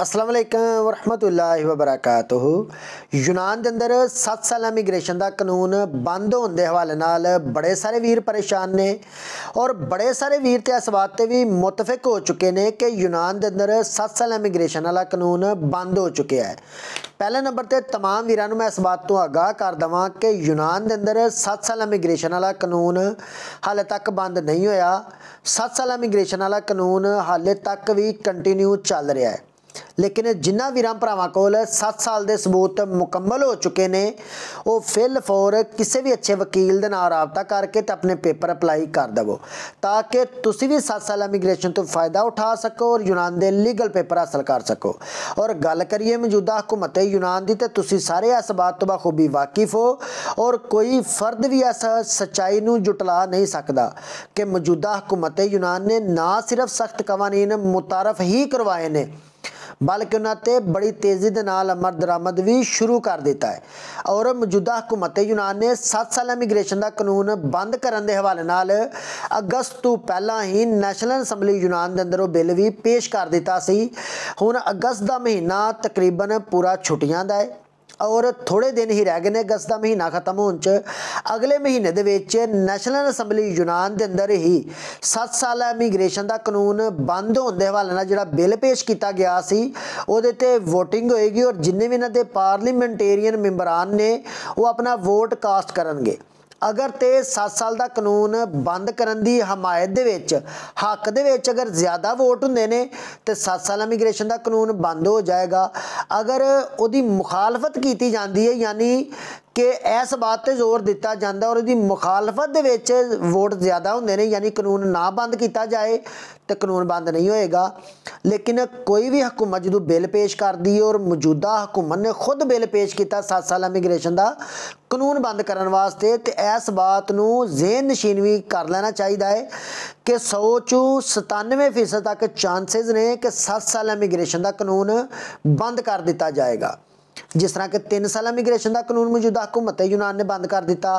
अस्सलाम वालेकुम वरहमतुल्लाहि वबरकातुहू। यूनान के अंदर 7 साल इमीग्रेशन का कानून बंद होने के हवाले नाल बड़े सारे वीर परेशान ने और बड़े सारे वीर तो इस बात पर भी मुतफिक हो चुके हैं कि यूनान के अंदर 7 साल इमीग्रेशन वाला कानून बंद हो चुका है। पहले नंबर पर तमाम वीरों मैं इस बात तो आगाह कर देवां कि यूनान के अंदर 7 साल इमीग्रेशन वाला कानून हाले तक बंद नहीं होया। 7 साल इमीग्रेशन वाला कानून हाले तक भी कंटिन्यू चल रहा है, लेकिन जिन्होंने वीरां भरावां कोल 7 साल के सबूत मुकम्मल हो चुके हैं वो फिल फॉर किसी भी अच्छे वकील के नाल राबता करके तो अपने पेपर अपलाई कर देवो ताकि तुसी भी 7 साल इमीग्रेशन तो फ़ायदा उठा सको और यूनान के लीगल पेपर हासिल कर सको। और गल करिए मौजूदा हुकूमत यूनान की, तो तुसी सारे इस बात तो बखूबी वाकिफ हो और कोई फर्द भी इस सच्चाई नूं जुटला नहीं सकता कि मौजूदा हुकूमत यूनान ने ना सिर्फ सख्त कवानीन मुतारफ ही करवाए ने बल्कि उन्होंने बड़ी तेज़ी के नाल अमल दरामद भी शुरू कर दिता है। और मौजूदा हुकूमत यूनान ने 7 साल इमीग्रेशन का कानून बंद करने के हवाले नाल अगस्त तो पहला ही नैशनल असैम्बली यूनान के अंदर वो बिल भी पेश कर दिता सी। हुण अगस्त का महीना तकरीबन पूरा छुट्टियां दा है और थोड़े दिन ही रह गए ने अगस्त का महीना खत्म होने च। अगले महीने दे विच नैशनल असैम्बली यूनान के अंदर ही 7 साल इमीग्रेशन का कानून बंद होने के हवाले नाल जिहड़ा बिल पेश किया गया सी उहदे ते वोटिंग होएगी और जिन्ने भी इन्हां दे पार्लीमेंटेरियन मैंबरान ने वो अपना वोट कास्ट करनगे। अगर तो 7 साल का कानून बंद करने की हमायत दे विच हक दे विच अगर ज़्यादा वोट होंदे ने तो 7 साल इमीग्रेशन का कानून बंद हो जाएगा। अगर उहदी मुखालफत की जाती है यानी कि इस बात पर जोर दिता जाता और उसकी मुखालफत दे विच वोट ज़्यादा होंदे ने यानी कानून ना बंद किया जाए तो कानून बंद नहीं होएगा। लेकिन कोई भी हुकूमत जो बिल पेश करती है और मौजूदा हुकूमत ने खुद बिल पेश किया 7 साल इमीग्रेशन का कानून बंद करने वास्ते, तो इस बात को ज़हन नशीन भी कर लेना चाहिए है कि 100 चों 97% तक चांसेस ने कि 7 साल इमीग्रेशन का कानून बंद कर दिता जाएगा। जिस तरह के 3 साल इमीग्रेशन का कानून मौजूदा हुकूमत यूनान ने बंद कर दिता।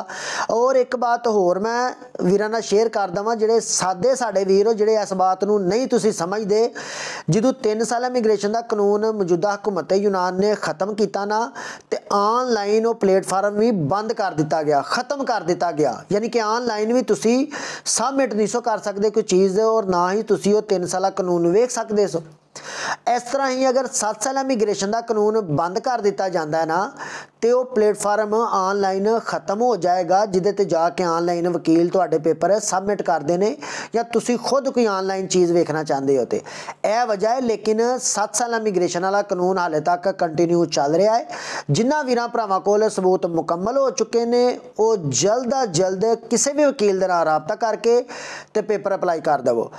और एक बात होर मैं वीरां नाल शेयर कर देवां जिहड़े सादे साडे वीर हो जिहड़े इस बात नूं नहीं तुसीं समझदे, जदों 3 साल इमीग्रेशन का कानून मौजूदा हुकूमत यूनान ने ख़त्म किया ना तो ऑनलाइन वो प्लेटफार्म भी बंद कर दिता गया, ख़त्म कर दिता गया। यानी कि ऑनलाइन भी तुसीं सबमिट नहीं सो कर सकते कोई चीज़ और ना ही तुसीं वो 3 साल कानून वेख सकते सो। इस तरह ही अगर 7 साल इमीग्रेशन का कानून बंद कर दिता जाता है ना तो वो प्लेटफार्म ऑनलाइन ख़त्म हो जाएगा जिदे ते जाके ऑनलाइन वकील तुहाडे पेपर सबमिट करते हैं या तुसी खुद कोई ऑनलाइन चीज़ वेखना चाहते हो तो यह वजह है। लेकिन 7 साल इमीग्रेशन वाला कानून हाले तक कंटिन्यू चल रहा है। जिन्होंने वीरां भरावां कोल सबूत मुकम्मल हो चुके हैं वो जल्द अज जल्द किसी भी वकील के नाल राबता करके तो पेपर अपलाई कर देवो।